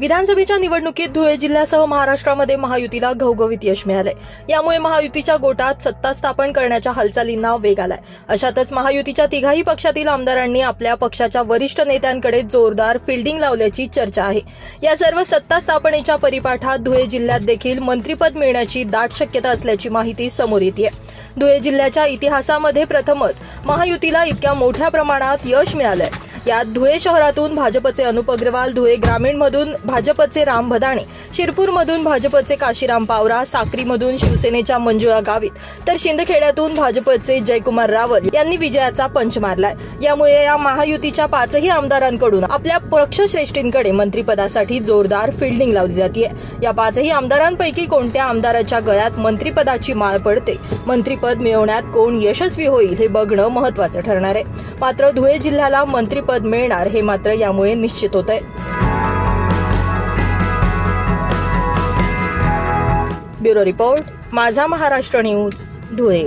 विधानसभेच्या निवडणुकीत धुळे जिल्ह्यासह महाराष्ट्रामध्ये महायुतीला घवघवीत यश मिळालंय। यामुळे महायुतीच्या गोटात सत्ता स्थापन करण्याच्या हालचालींना वेग आलाय। अशातच महायुतीच्या तिघाही पक्षातील आमदारांनी आपल्या पक्षाच्या वरिष्ठ नेत्यांकडे जोरदार फिल्डिंग लावल्याची चर्चा आहे। या सर्व सत्ता स्थापनेच्या परिपाठात धुळे जिल्ह्यात देखील मंत्रिपद मिळण्याची दाट शक्यता असल्याची माहिती समोर येते। धुळे जिल्ह्याच्या इतिहासामध्ये प्रथमच महायुतीला इतक्या मोठ्या प्रमाणात यश मिळालंय। यात धुळे शहरातून भाजपचे अनुप अग्रवाल, धुळे ग्रामीणमधून भाजपचे राम भदाणे, शिरपूरमधून भाजपचे काशीराम पावरा, साक्रीमधून शिवसेनेच्या मंजुळा गावित तर शिंदखेड्यातून भाजपचे जयकुमार रावल यांनी विजयाचा पंच मारलाय। यामुळे या महायुतीच्या पाचही आमदारांकडून आपल्या पक्षश्रेष्ठींकडे मंत्रिपदासाठी जोरदार फिल्डिंग लावली जाते। या पाचही आमदारांपैकी कोणत्या आमदाराच्या गळ्यात मंत्रिपदाची माळ पडते, मंत्रिपद मिळवण्यात कोण यशस्वी होईल हे बघणं महत्त्वाचं ठरणार आहे। मात्र धुळे जिल्ह्याला मंत्रिपद मिळणार हे मात्र यामुळे निश्चित होत आहे। ब्युरो रिपोर्ट, माझा महाराष्ट्र न्यूज, धुळे।